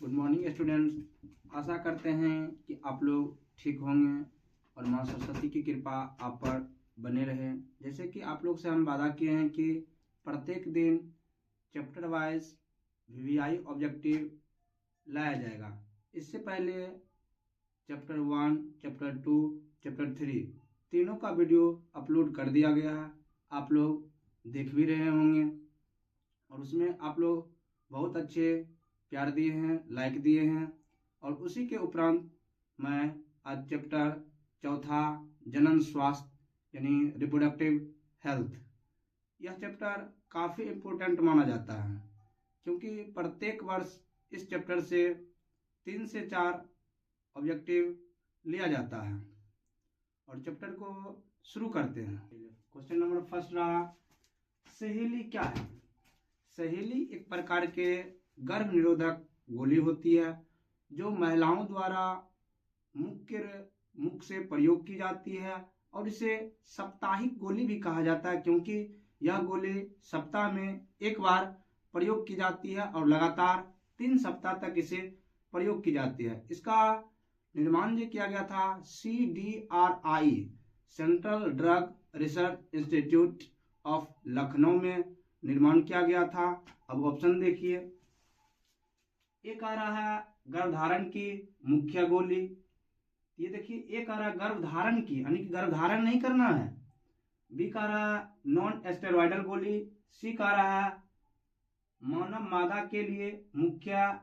Good morning students. आशा करते हैं कि आप लोग ठीक होंगे और माँ सरस्वती की कृपा आप पर बने रहे। जैसे कि आप लोग से हम वादा किए हैं कि प्रत्येक दिन चैप्टर वाइज वीवीआई ऑब्जेक्टिव लाया जाएगा। इससे पहले चैप्टर 1, चैप्टर 2, चैप्टर 3 तीनों का वीडियो अपलोड कर दिया गया है। आप लोग देख भी रहे होंगे और उसमें आप लोग बहुत अच्छे प्यार दिए हैं, लाइक दिए हैं। और उसी के उपरांत मैं आज चैप्टर 4 जनन स्वास्थ्य यानी रिप्रोडक्टिव हेल्थ, यह चैप्टर काफ़ी इम्पोर्टेंट माना जाता है क्योंकि प्रत्येक वर्ष इस चैप्टर से 3 से 4 ऑब्जेक्टिव लिया जाता है। और चैप्टर को शुरू करते हैं। क्वेश्चन नंबर फर्स्ट रहा, सहेली क्या है? सहेली एक प्रकार के गर्भ निरोधक गोली होती है जो महिलाओं द्वारा मुख से प्रयोग की जाती है और इसे साप्ताहिक गोली भी कहा जाता है क्योंकि यह गोली सप्ताह में एक बार प्रयोग की जाती है और लगातार 3 सप्ताह तक इसे प्रयोग की जाती है। इसका निर्माण जो किया गया था CDRI central drug research institute of Lucknow में निर्माण किया गया था। अब ऑप्शन देखिए, एक आ रहा है गर्भधारण की मुख्य गोली। ये देखिए, एक आ रहा है गर्भधारण की यानी कि गर्भधारण नहीं करना है। बी का रहा है नॉन एस्टेरॉयडल गोली। सी का रहा है मानव मादा के लिए मुख्य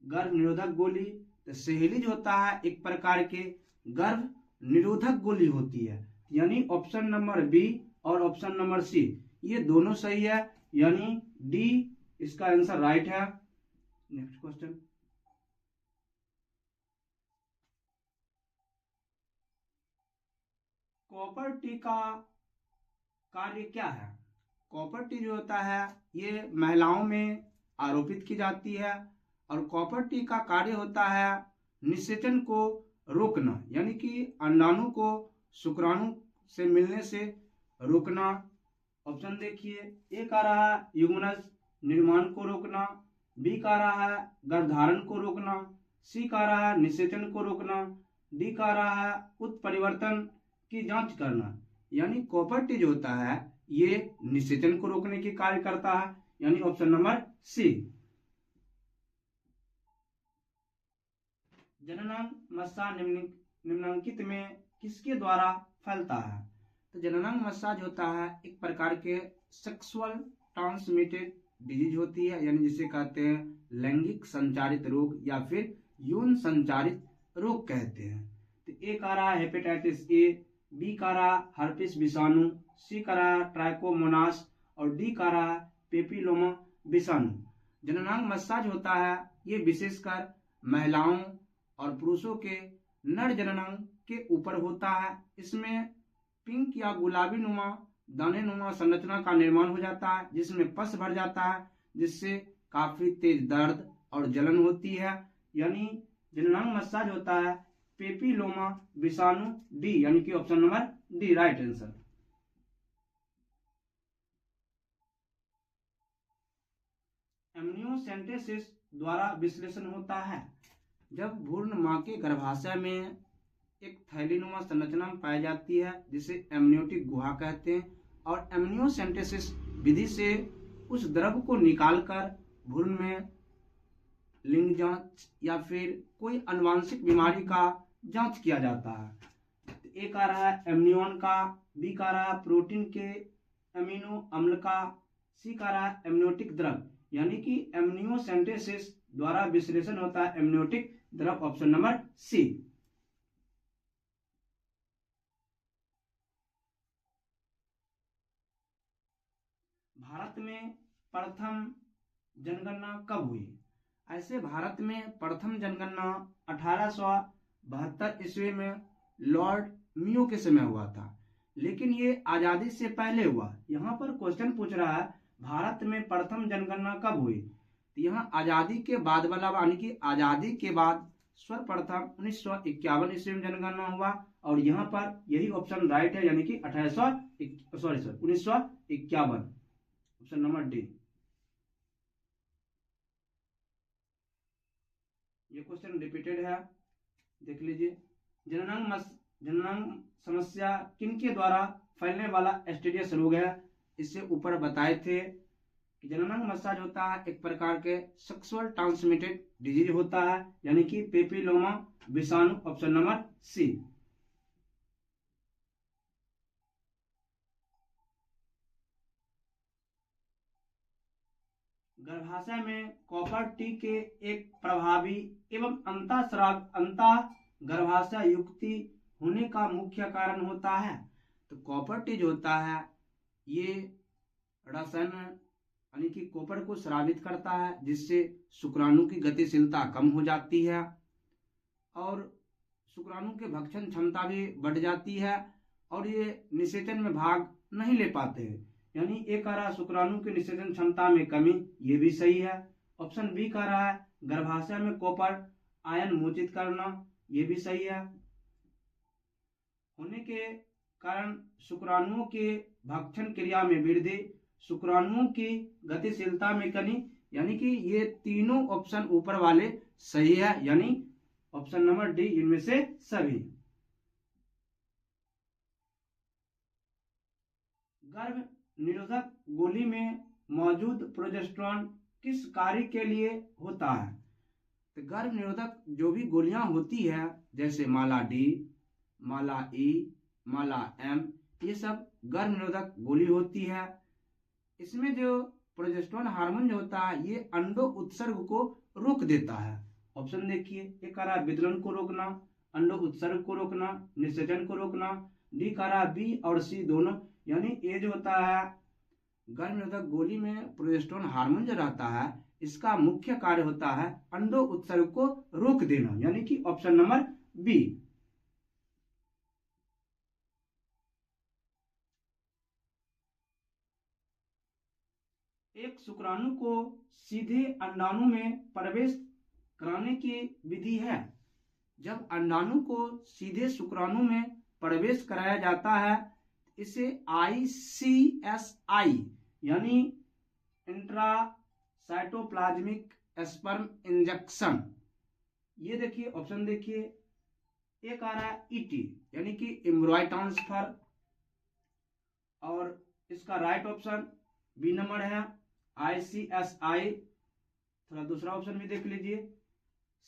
गर्भ निरोधक गोली। तो सहेली जो होता है एक प्रकार के गर्भ निरोधक गोली होती है, यानी ऑप्शन नंबर बी और ऑप्शन नंबर सी ये दोनों सही है, यानी डी इसका आंसर राइट है। नेक्स्ट क्वेश्चन, कॉपर टी का कार्य क्या है? कॉपर टी जो होता है ये महिलाओं में आरोपित की जाती है और कॉपर टी का कार्य होता है निषेचन को रोकना, यानी कि अंडाणु को शुक्राणु से मिलने से रोकना। ऑप्शन देखिए, ए का रहा है युग्मनज निर्माण को रोकना। बी का रहा है गर्भधारण को रोकना। सी का रहा है निषेचन को रोकना। डी का रहा है उत्परिवर्तन की जांच करना। यानी कॉपर टी जो होता है ये निषेचन को रोकने की कार्य करता है, यानी ऑप्शन नंबर सी। जननांग मस्सा निम्नलिखित में किसके द्वारा फैलता है? तो जननांग मस्सा जो होता है एक प्रकार के सेक्सुअल ट्रांसमिटेड डिजीज होती है, यानी जिसे कहते हैं लैंगिक संचारित रोग या फिर यौन संचारित रोग कहते हैं। तो ए का रहा हेपेटाइटिस ए, बी का रहा हर्पिस विषाणु, सी का रहा ट्राइकोमोनास और डी का रहा पेपिलोमा विषाणु। जननांग मस्सा जो होता है ये विशेषकर महिलाओं और पुरुषों के नर जननांग के ऊपर होता है। इसमें पिंक या गुलाबी नुमा दाने नुमा संरचना का निर्माण हो जाता है जिसमें पस भर जाता है, जिससे काफी तेज दर्द और जलन होती है। यानी जननांग मस्सा जो होता है पेपिलोमा विषाणु डी, यानी कि option number D right answer. Amniocentesis द्वारा विश्लेषण होता है जब भ्रूण मां के गर्भाशय में एक थैलीनुमा संरचना पाई जाती है जिसे एमनियोटिक गुहा कहते हैं, और एमनियोसेंटेसिस विधि से उस द्रव को निकालकर भ्रूण में लिंग जांच या फिर कोई आनुवांशिक बीमारी का जांच किया जाता है। ए का रहा है एमनियोन का, बी का रहा प्रोटीन के अमीनो अम्ल का, सी का रहा एमनियोटिक द्रव, यानी कि एमनियोसेंटेसिस द्वारा विश्लेषण होता है एमनियोटिक द्रव, ऑप्शन नंबर सी। भारत में प्रथम जनगणना कब हुई? ऐसे भारत में प्रथम जनगणना 1872 ईस्वी में लॉर्ड मियो के समय हुआ था, लेकिन ये आजादी से पहले हुआ। यहाँ पर क्वेश्चन पूछ रहा है भारत में प्रथम जनगणना कब हुई, तो यहाँ आजादी के बाद वाला, यानी कि आजादी के बाद सर्वप्रथम 1951 ईस्वी में जनगणना हुआ और यहाँ पर यही ऑप्शन राइट है, यानी कि 1951, option number D. Question repeated है, देख लीजिए। जननांग समस्या किनके द्वारा फैलने वाला एसटीडी रोग है? इससे ऊपर बताए थे कि जननांग मसाज होता है एक प्रकार के सेक्सुअल ट्रांसमिटेड डिजीज होता है, यानी कि पेपिलोमा विषाणु, ऑप्शन नंबर सी। गर्भाशय में कॉपर टी के एक प्रभावी एवं अंतः गर्भाशय युक्ति होने का मुख्य कारण होता है। तो कॉपर टी जो होता है ये रसायन यानी कि कॉपर को स्रावित करता है, जिससे शुक्राणु की गतिशीलता कम हो जाती है और शुक्राणु के भक्षण क्षमता भी बढ़ जाती है और ये निषेचन में भाग नहीं ले पाते हैं, यानी ए कह रहा है शुक्राणु की निषेचन क्षमता में कमी, ये भी सही है। ऑप्शन बी कह रहा है गर्भाशय में कॉपर आयन मोचित करना, ये भी सही है। होने के कारण शुक्राणुओं के भक्षण क्रिया में वृद्धि, शुक्राणुओं की गतिशीलता में कमी, यानी कि ये तीनों ऑप्शन ऊपर वाले सही है, यानी ऑप्शन नंबर डी इनमें से सभी। गर्भ निरोधक गोली में मौजूद प्रोजेस्टेरॉन किस कार्य के लिए होता है? तो गर्भ निरोधक जो भी गोलियां होती है जैसे माला डी, माला ई, माला एम, ये सब गर्भ निरोधक गोली होती है। इसमें जो प्रोजेस्टेरॉन हार्मोन जो होता है ये अंडो उत्सर्ग को रोक देता है। ऑप्शन देखिए, एक कह रहा है विदलन को रोकना, अंडो उत्सर्ग को रोकना, निषेचन को रोकना, डी कह रहा है बी और सी दोनों, यानी ए जो होता है गर्भ निरोधक गोली में प्रोजेस्टेरॉन हार्मोन जो रहता है इसका मुख्य कार्य होता है अंडो उत्सर्ग को रोक देना, यानी कि ऑप्शन नंबर बी। एक शुक्राणु को सीधे अंडाणु में प्रवेश कराने की विधि है। जब अंडाणु को सीधे शुक्राणु में प्रवेश कराया जाता है इसे ICSI यानी इंट्रासाइटोप्लाज्मिक स्पर्म इंजेक्शन, ये देखिए ऑप्शन देखिए, एक आ रहा है ET यानी कि एम्ब्रॉय ट्रांसफर, और इसका राइट ऑप्शन बी नंबर है ICSI। थोड़ा दूसरा ऑप्शन भी देख लीजिए,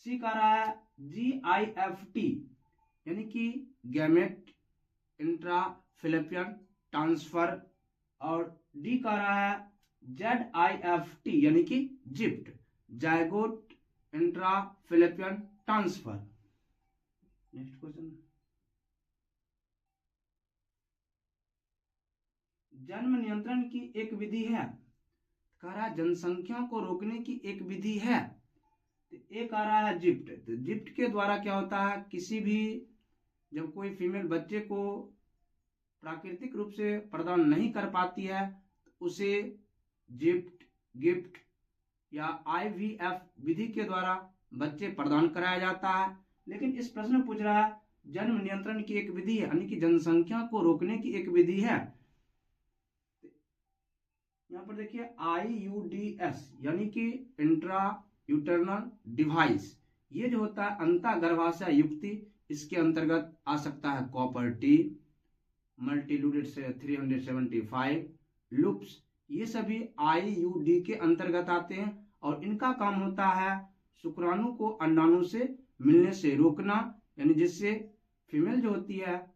सी का रहा है GIFT यानी कि गैमेट इंट्राफिलिपियन ट्रांसफर, और डी का रहा है ZIFT यानी कि जिप्ट जायगोट इंट्राफिलिपियन ट्रांसफर। नेक्स्ट क्वेश्चन, जन्म नियंत्रण की एक विधि है, कह रहा है जनसंख्या को रोकने की एक विधि है, तो एक आ रहा है जिप्ट। तो जिप्ट के द्वारा क्या होता है, किसी भी जब कोई फीमेल बच्चे को प्राकृतिक रूप से प्रदान नहीं कर पाती है तो उसे जिप्ट, गिफ्ट या IVF विधि के द्वारा बच्चे प्रदान कराया जाता है। लेकिन इस प्रश्न में पूछ रहा है जन्म नियंत्रण की एक विधि है यानी कि जनसंख्या को रोकने की एक विधि है। यहाँ पर देखिए IUDS यानी कि इंट्रा यूटरनल डिवाइस, ये जो होता है अंतः गर्भाशय युक्ति, इसके अंतर्गत आ सकता है कॉपर टी, मल्टीलूडेड से 375 लूप्स, ये सभी IUD के अंतर्गत आते हैं और इनका काम होता है शुक्राणु को अंडाणु से मिलने से रोकना, यानी जिससे फीमेल जो होती है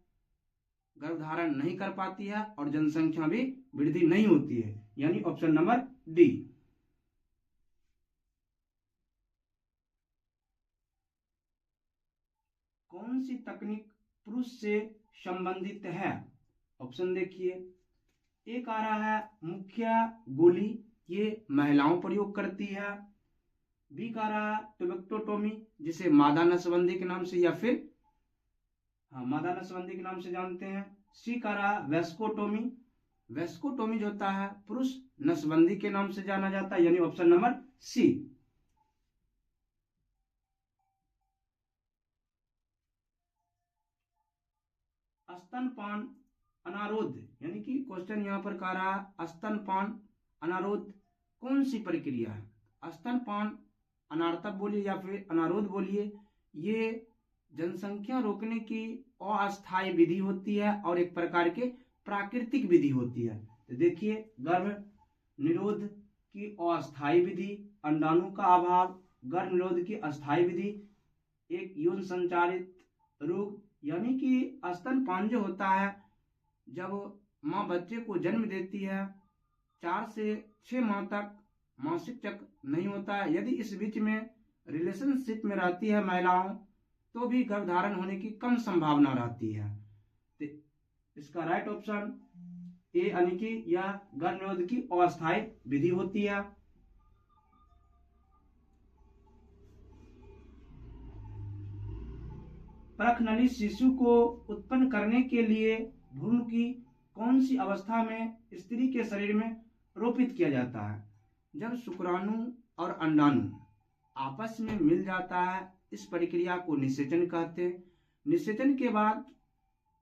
गर्भधारण नहीं कर पाती है और जनसंख्या भी वृद्धि नहीं होती है, यानी ऑप्शन नंबर डी। कौन सी तकनीक पुरुष से संबंधित है? ऑप्शन देखिए, एक आ रहा है मुख्य गोली, ये महिलाओं प्रयोग करती है, बी का रहा है ट्यूबेक्टोटोमी जिसे मादा नसबंदी के नाम से या फिर मादा नसबंदी के नाम से जानते हैं, सी का रहा वेस्कोटोमी, वेस्कोटोमी जो होता है पुरुष नसबंदी के नाम से जाना जाता है, यानी ऑप्शन नंबर सी। स्तनपान अनारोध यानी कि क्वेश्चन यहां पर कह रहा है स्तनपान अनारोध कौन सी प्रक्रिया है? स्तनपान अनार्तक बोलिए या फिर अनारोध बोलिए, ये जनसंख्या रोकने की अस्थायी विधि होती है और एक प्रकार के प्राकृतिक विधि होती है। तो देखिए, गर्भ निरोध की अस्थायी विधि, अंडाणु का अभाव, गर्भ निरोध की अस्थायी विधि, एक यौन संचारित रोग यानी कि स्तनपान जो होता है, जब माँ बच्चे को जन्म देती है 4 से 6 माह तक मासिक चक्र नहीं होता है। यदि इस बीच में रिलेशनशिप में रहती है महिलाओं, तो भी गर्भधारण होने की कम संभावना रहती है। तो इसका राइट ऑप्शन ए यानी कि यह गर्भ निरोध की अस्थायी विधि होती है। परखनली शिशु को उत्पन्न करने के लिए भ्रूण की कौन सी अवस्था में स्त्री के शरीर में रोपित किया जाता है? जब शुक्राणु और अंडाणु आपस में मिल जाता है, इस प्रक्रिया को निषेचन कहते हैं। निषेचन के बाद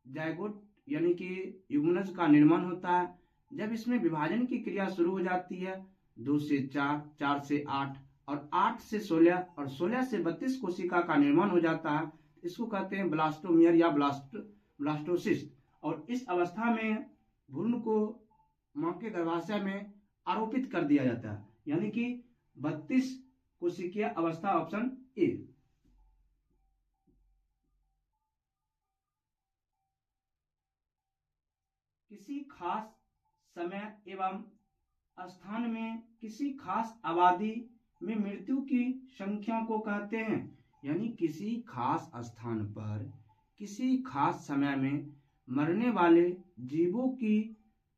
जायगोट यानी कि युग्मनज का निर्माण होता है। जब इसमें विभाजन की क्रिया शुरू हो जाती है, 2 से 4, 4 से 8 और 8 से 16 और 16 से 32 कोशिका का निर्माण हो जाता है। इसको कहते हैं ब्लास्टोमियर या ब्लास्टोसिस्ट। और इस अवस्था में भ्रूण को मां के गर्भाशय में आरोपित कर दिया जाता है, यानी कि 32 कोशिकीय अवस्था, ऑप्शन ए। किसी खास समय एवं स्थान में किसी खास आबादी में मृत्यु की संख्या को कहते हैं, यानी किसी खास स्थान पर किसी खास समय में मरने वाले जीवों की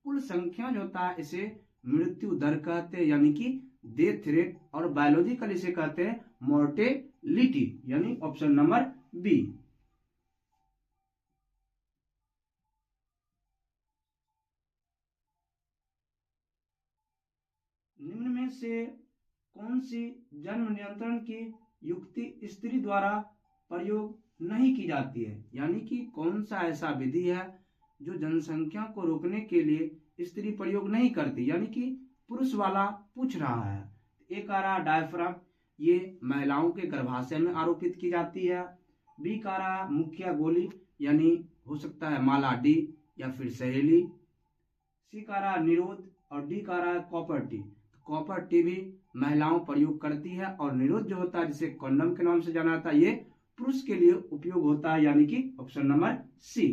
कुल संख्या जो होता है, इसे मृत्यु दर कहते हैं, यानी कि डेथ रेट। और बायोलॉजिकल इसे कहते हैं मोर्टेलिटी, यानी ऑप्शन नंबर बी। निम्न में से कौन सी जन्म नियंत्रण की युक्ति स्त्री द्वारा प्रयोग नहीं की जाती है, यानी कि कौन सा ऐसा विधि है जो जनसंख्या को रोकने के लिए स्त्री प्रयोग नहीं करती, यानी कि पुरुष वाला पूछ रहा है। एक आ रहा डायफ्राम, ये महिलाओं के गर्भाशय में आरोपित की जाती है। बी का रहा मुखिया गोली, यानी हो सकता है माला डी या फिर सहेली। सी का रहा निरोध और डी का रहा कॉपर टी। कॉपर टी भी महिलाओं प्रयोग करती है और निरोध जो होता है, जिसे कंडम के नाम से जाना जाता है, ये पुरुष के लिए उपयोग होता है, यानी कि ऑप्शन नंबर सी।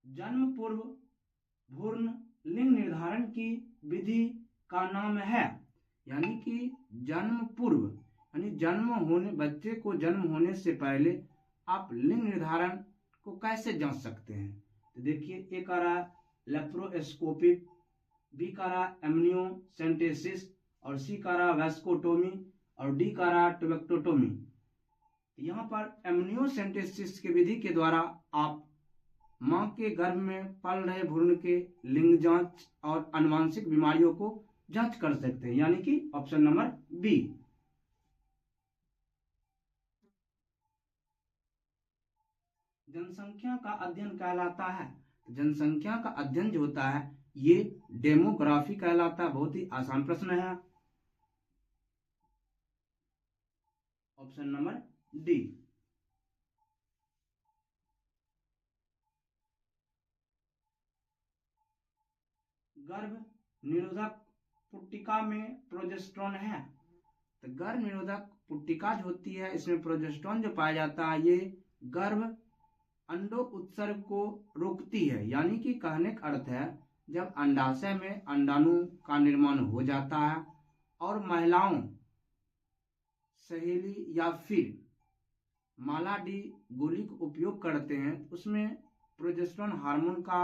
जन्म पूर्व भ्रूण लिंग निर्धारण की विधि का नाम है, यानी कि जन्म पूर्व यानी जन्म होने बच्चे को जन्म होने से पहले आप लिंग निर्धारण को कैसे जांच सकते हैं? तो देखिए, ए का रहा लेप्रोस्कोपिक, बी का रहा एमनियोसेंटेसिस और सी का रहा वैस्कोटोमी और डी का रहा ट्यूबेक्टोटोमी। यहाँ पर एमनियोसेंटेसिस की विधि के द्वारा आप मां के गर्भ में पल रहे भ्रूण के लिंग जांच और आनुवंशिक बीमारियों को जांच कर सकते हैं, यानी कि ऑप्शन नंबर बी। जनसंख्या का अध्ययन कहलाता है, जनसंख्या का अध्ययन जो होता है ये डेमोग्राफी कहलाता है। बहुत ही आसान प्रश्न है, ऑप्शन नंबर डी। गर्भ निरोधक पुट्टिका में प्रोजेस्टेरोन है, तो गर्भ निरोधक पुट्टिका जो होती है, इसमें प्रोजेस्टेरोन जो पाया जाता है, ये गर्भ अंडो उत्सर्ग को रोकती है, यानी कि कहने का अर्थ है जब अंडाशय में अंडाणु का निर्माण हो जाता है और महिलाओं सहेली या फिर माला डी गोली का उपयोग करते हैं, उसमें प्रोजेस्टेरोन हार्मोन का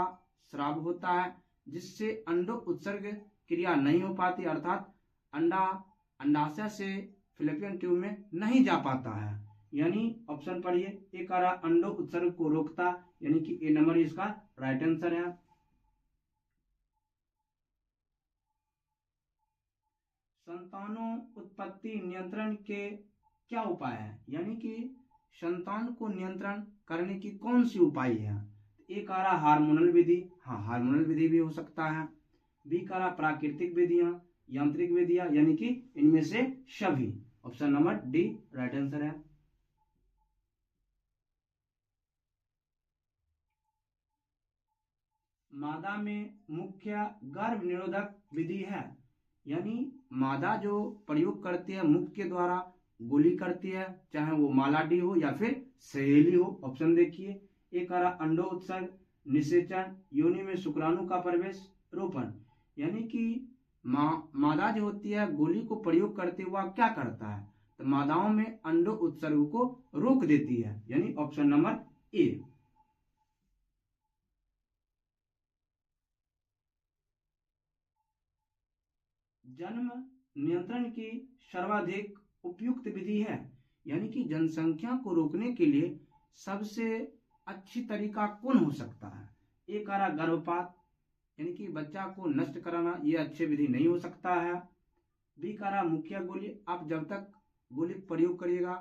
स्राव होता है, जिससे अंडो उत्सर्ग क्रिया नहीं हो पाती, अर्थात अंडा अंडाशय से फैलोपियन ट्यूब में नहीं जा पाता है। यानी ऑप्शन पढ़िए, ए का रहा अंडो उत्सर्ग को रोकता, यानी कि ए नंबर इसका राइट आंसर है। संतानों उत्पत्ति नियंत्रण के क्या उपाय है, यानी कि संतान को नियंत्रण करने की कौन सी उपाय है? एक आ रहा हार्मोनल विधि, हाँ हार्मोनल विधि भी हो सकता है। बी कह रहा प्राकृतिक विधियां, यांत्रिक विधियां, यानी कि इनमें से सभी। Option number D right answer है। मादा में मुख्य गर्भ निरोधक विधि है, यानी मादा जो प्रयोग करती है मुख के द्वारा गोली करती है, चाहे वो मालाडी हो या फिर सहेली हो। ऑप्शन देखिए, एक आ रहा अंडो उत्सर्ग, निषेचन, योनि में शुक्राणु का प्रवेश, रोपण। यानी कि मादा जो होती है गोली को प्रयोग करते हुआ क्या करता है, तो मादाओं में अंडो उत्सर्ग को रोक देती है, यानी ऑप्शन नंबर ए। जन्म नियंत्रण की सर्वाधिक उपयुक्त विधि है, यानी कि जनसंख्या को रोकने के लिए सबसे अच्छी तरीका कौन हो सकता है। एक आ रहा गर्भपात, यानी कि बच्चा को नष्ट कराना, यह अच्छी विधि नहीं हो सकता है। बी कह रहा मुखिया गोली, आप जब तक गोली प्रयोग करिएगा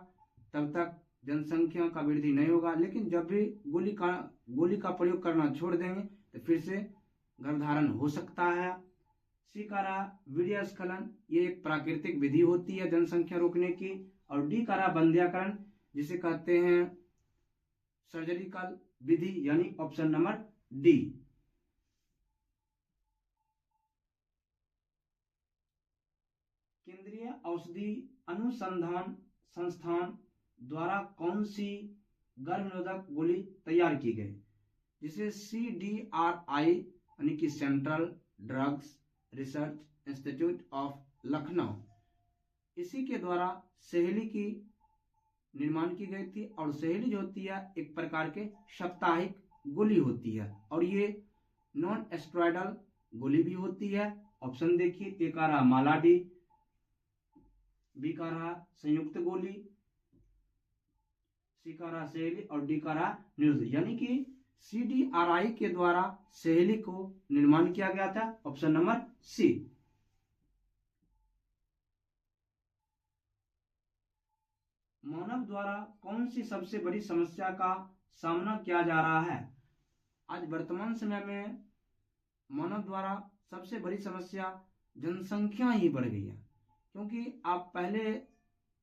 तब तक जनसंख्या का वृद्धि नहीं होगा, लेकिन जब भी गोली का प्रयोग करना छोड़ देंगे तो फिर से गर्भधारण हो सकता है। सी कह रहा वीर्य स्खलन, ये एक प्राकृतिक विधि होती है जनसंख्या रोकने की। और डी कह रहा बंध्याकरण, जिसे कहते हैं सर्जरिकल विधि, यानी ऑप्शन नंबर डी। केंद्रीय औषधि अनुसंधान संस्थान द्वारा कौन सी गर्भनिरोधक गोली तैयार की गई, जिसे CDRI यानी कि central drugs research institute of Lucknow, इसी के द्वारा सहेली की निर्माण की गई थी। और सहेली जो होती है एक प्रकार के साप्ताहिक गोली होती है, और ये नॉन एस्ट्रॉयडल गोली भी होती है। ऑप्शन देखिए, एक आ रहा मालाडी, बी का रहा संयुक्त गोली, सी का रहा सहेली, और डी का रहा निरोध, यानी कि CDRI के द्वारा सहेली को निर्माण किया गया था। ऑप्शन नंबर सी। मानव द्वारा कौन सी सबसे बड़ी समस्या का सामना किया जा रहा है। आज वर्तमान समय में मानव द्वारा सबसे बड़ी समस्या जनसंख्या ही बढ़ गई है, क्योंकि आप पहले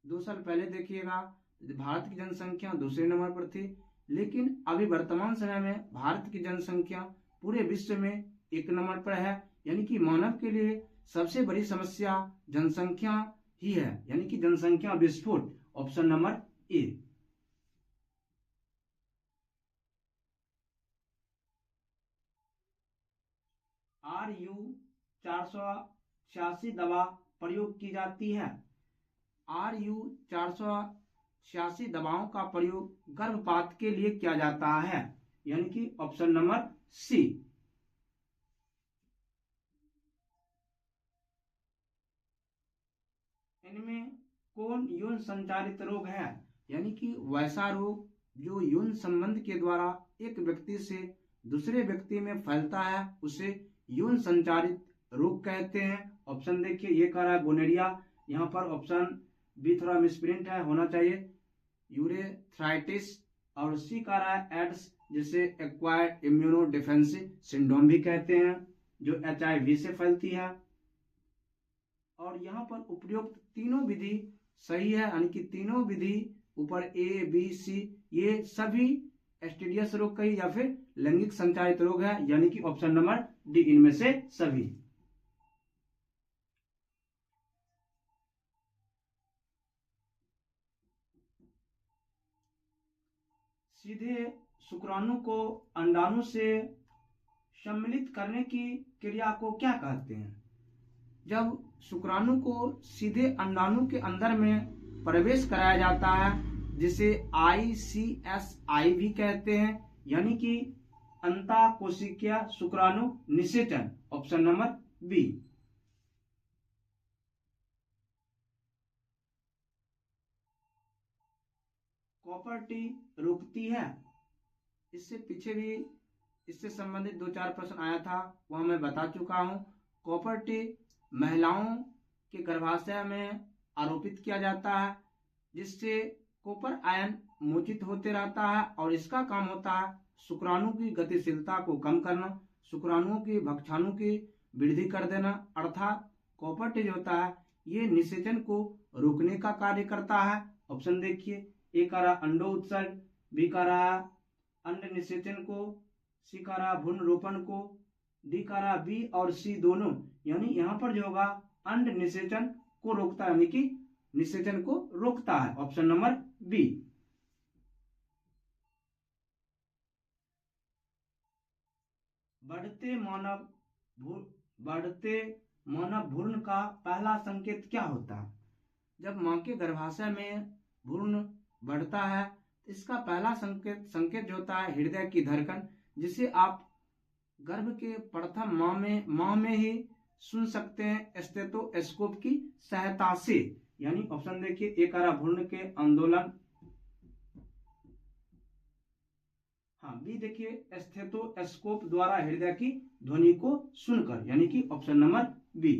2 साल पहले देखिएगा भारत की जनसंख्या दूसरे नंबर पर थी, लेकिन अभी वर्तमान समय में भारत की जनसंख्या पूरे विश्व में 1 नंबर पर है। यानी कि मानव के लिए सबसे बड़ी समस्या जनसंख्या ही है, यानी कि जनसंख्या विस्फोट। Option number A. RU 486 दवा प्रयोग की जाती है। RU 486 दवाओं का प्रयोग गर्भपात के लिए किया जाता है, यानी कि ऑप्शन नंबर सी। इनमें कौन यौन संचारित रोग है, यानी कि वैसा रोग जो यौन संबंध के द्वारा एक व्यक्ति से दूसरे व्यक्ति में फैलता है उसे यौन संचारित रोग कहते हैं। ऑप्शन देखिए, ये कह रहा है गोनेरिया, यहाँ पर ऑप्शन बी थोड़ा मिसप्रिंट है, होना चाहिए यूरेथ्राइटिस, और सी कह रहा है एड्स, जिसे एक्वायर्ड इम्यूनो डिफेंसिव सिंड्रोम भी कहते हैं, जो HIV से फैलती है। और यहाँ पर उपयुक्त तीनों विधि सही है, यानी कि तीनों विधि ऊपर A, B, C ये सभी एसटीडीएस रोग का ही या फिर लैंगिक संचारित रोग है, यानी कि ऑप्शन नंबर डी इनमें से सभी। सीधे शुक्राणु को अंडाणु से सम्मिलित करने की क्रिया को क्या कहते हैं। जब शुक्राणु को सीधे अंडाणु के अंदर में प्रवेश कराया जाता है, जिसे ICSI भी कहते हैं, यानी कि अंतःकोशिकीय शुक्राणु निषेचन। Option number B. Copper T रोकती है। इससे पीछे भी इससे संबंधित 2-4 प्रश्न आया था, वह मैं बता चुका हूं। कॉपर टी महिलाओं के गर्भाशय में आरोपित किया जाता है, जिससे कॉपर आयन मोचित होते रहता है, और इसका काम होता है शुक्राणु की गतिशीलता को कम करना, शुक्राणुओं की भक्षाणु की वृद्धि कर देना, अर्थात कॉपर्टेज होता है ये निषेचन को रोकने का कार्य करता है। ऑप्शन देखिए, ए का रहा अंडो उत्सर्ग, बी का रहा अंड निषेचन को, सी का रहा भ्रूण रोपण को, डी का रहा बी और सी दोनों, यानी यहाँ पर जो होगा अंड निषेचन को रोकता है, यानी कि निषेचन को रोकता है। Option number B. बढ़ते मानव भ्रूण का पहला संकेत क्या होता है? जब मां के गर्भाशय में भ्रूण बढ़ता है तो इसका पहला संकेत जो होता है हृदय की धड़कन, जिसे आप गर्भ के प्रथम माह में ही सुन सकते हैं स्टेथोस्कोप की सहायता से। यानी ऑप्शन देखिए, एक भ्रूण के आंदोलन, हाँ बी देखिए स्टेथोस्कोप द्वारा हृदय की ध्वनि को सुनकर, यानी कि ऑप्शन नंबर बी।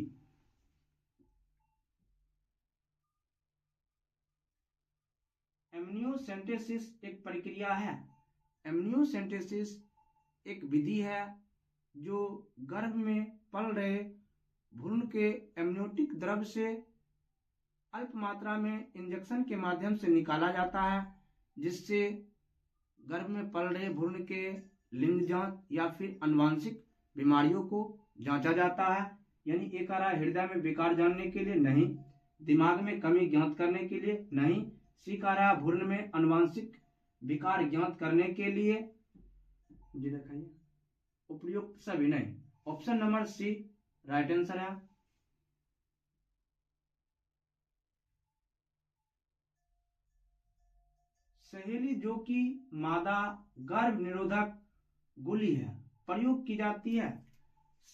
एमनियोसेंटेसिस एक प्रक्रिया है। एमनियोसेंटेसिस एक विधि है जो गर्भ में पल रहे भ्रूण के एमनियोटिक द्रव्य से अल्प मात्रा में इंजेक्शन के माध्यम से निकाला जाता है, जिससे गर्भ में पल रहे भ्रूण के लिंग जांच या फिर आनुवंशिक बीमारियों को जांचा जाता है। यानी एक आ रहा है हृदय में विकार जानने के लिए, नहीं। दिमाग में कमी ज्ञात करने के लिए, नहीं। सी का रहा भ्रूण में आनुवंशिक विकार ज्ञात करने के लिए, जी दिखाइए, उपयुक्त सभी नहीं। Option number C right answer है। सहेली जो कि मादा गर्भ निरोधक गोली है, प्रयोग की जाती है।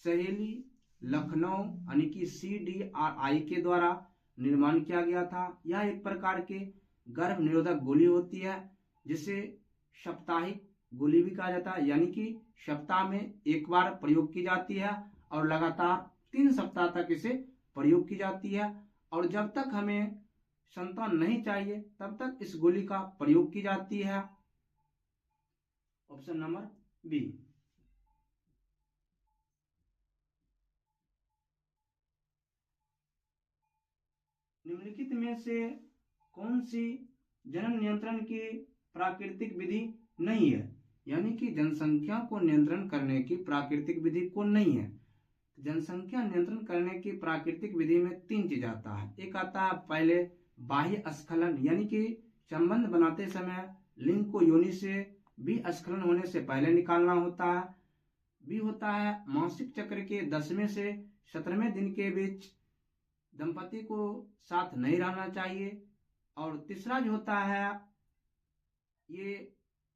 सहेली लखनऊ यानी कि CDRI के द्वारा निर्माण किया गया था। यह एक प्रकार के गर्भ निरोधक गोली होती है, जिसे साप्ताहिक गोली भी कहा जाता है, यानी कि सप्ताह में एक बार प्रयोग की जाती है और लगातार 3 सप्ताह तक इसे प्रयोग की जाती है। और जब तक हमें संतान नहीं चाहिए तब तक इस गोली का प्रयोग की जाती है। Option number B. निम्नलिखित में से कौन सी जनन नियंत्रण की प्राकृतिक विधि नहीं है? यानी कि जनसंख्या को नियंत्रण करने की प्राकृतिक विधि कौन नहीं है? जनसंख्या नियंत्रण करने की प्राकृतिक विधि में 3 चीज आता है। एक आता है पहले बाह्य स्खलन, यानी कि संबंध बनाते समय लिंग को योनि से भी स्खलन होने से पहले निकालना होता है। बी होता है मासिक चक्र के 10वें से 17वें दिन के बीच दंपति को साथ नहीं रहना चाहिए। और तीसरा जो होता है ये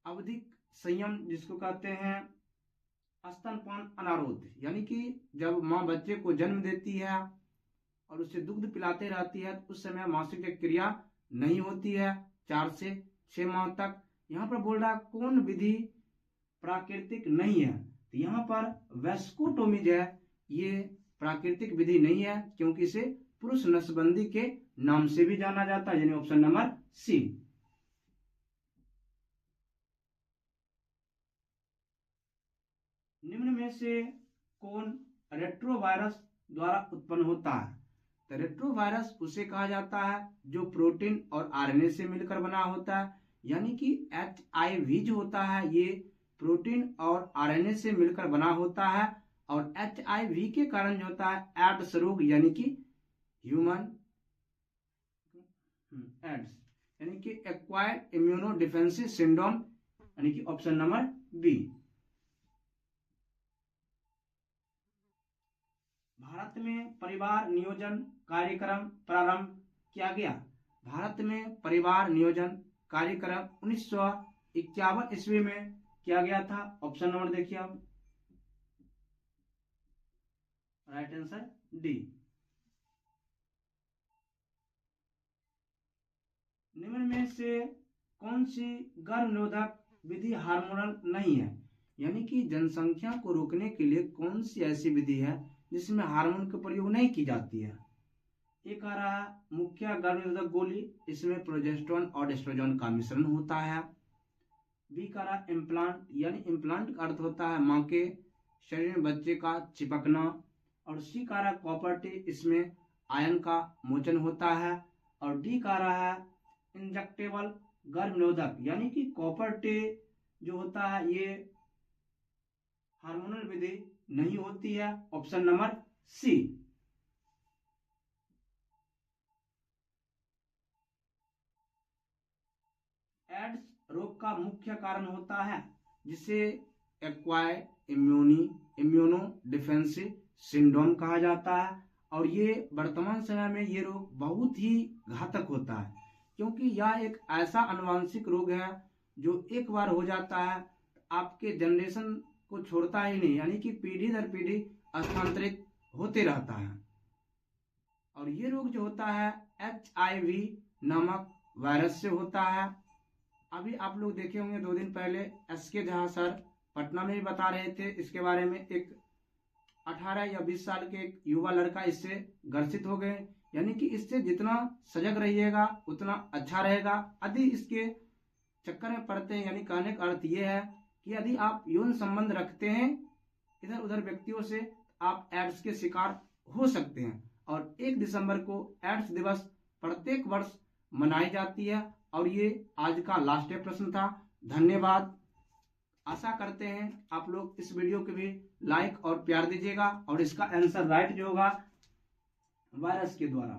अवधिक संयम, जिसको कहते हैं स्तनपान अनारोध, यानी कि जब माँ बच्चे को जन्म देती है और उसे दुग्ध पिलाते रहती है तो उस समय मासिक क्रिया नहीं होती है 4 से 6 माह तक। यहाँ पर बोल रहा है कौन विधि प्राकृतिक नहीं है, तो यहाँ पर वैस्कोटोमी जो है ये प्राकृतिक विधि नहीं है, क्योंकि इसे पुरुष नसबंदी के नाम से भी जाना जाता है, यानी ऑप्शन नंबर सी। निम्न में से कौन रेट्रोवायरस द्वारा उत्पन्न होता है? तो रेट्रोवायरस उसे कहा जाता है जो प्रोटीन और RNA से मिलकर बना होता है। यानी कि HIV जो होता है ये प्रोटीन और RNA से मिलकर बना होता है। और HIV के कारण जो होता है एड्स रोग, यानी कि ह्यूमन एड्स, यानी कि एक्वायर्ड इम्यूनो डिफेंसिव सिंड्रोम, यानी कि ऑप्शन नंबर बी। भारत में परिवार नियोजन कार्यक्रम प्रारंभ किया गया। भारत में परिवार नियोजन कार्यक्रम 1951 ईस्वी में किया गया था। ऑप्शन नंबर देखिए आप, राइट आंसर डी। निम्न में से कौन सी गर्भ निरोधक विधि हार्मोनल नहीं है? यानी कि जनसंख्या को रोकने के लिए कौन सी ऐसी विधि है जिसमें हार्मोन का प्रयोग नहीं की जाती है? एक आ रहा है मुख्य गर्भ निरोधक गोली, इसमें प्रोजेस्टेरोन और एस्ट्रोजन का मिश्रण होता है। बी का रहा इम्प्लांट, यानी इम्प्लांट का अर्थ होता है मां के शरीर में बच्चे का चिपकना। और सी कह रहा है कॉपर टी, इसमें आयन का मोचन होता है। और डी कह रहा है इंजेक्टेबल गर्भ निरोधक, यानी कि कॉपर टी जो होता है ये हार्मोनल विधि नहीं होती है। ऑप्शन नंबर सी। एड्स रोग का मुख्य कारण होता है जिसे एक्वायर्ड इम्यूनो डिफेंसिव सिंड्रोम कहा जाता है। और ये वर्तमान समय में ये रोग बहुत ही घातक होता है, क्योंकि यह एक ऐसा आनुवंशिक रोग है जो एक बार हो जाता है आपके जनरेशन को छोड़ता ही नहीं, यानी कि पीढ़ी दर पीढ़ी स्थानांतरित होते रहता है। और ये रोग जो होता है HIV नामक वायरस से होता है। अभी आप लोग देखे होंगे 2 दिन पहले SK झा सर पटना में भी बता रहे थे इसके बारे में। एक 18 या 20 साल के एक युवा लड़का इससे ग्रसित हो गए। यानी कि इससे जितना सजग रहिएगा उतना अच्छा रहेगा। यदि इसके चक्कर में पड़ते हैं, यानी कहने का अर्थ ये है कि यदि आप यौन संबंध रखते हैं इधर उधर व्यक्तियों से, आप एड्स के शिकार हो सकते हैं। और 1 दिसंबर को एड्स दिवस प्रत्येक वर्ष मनाई जाती है। और ये आज का लास्ट प्रश्न था। धन्यवाद। आशा करते हैं आप लोग इस वीडियो को भी लाइक और प्यार दीजिएगा। और इसका आंसर राइट जो होगा वायरस के द्वारा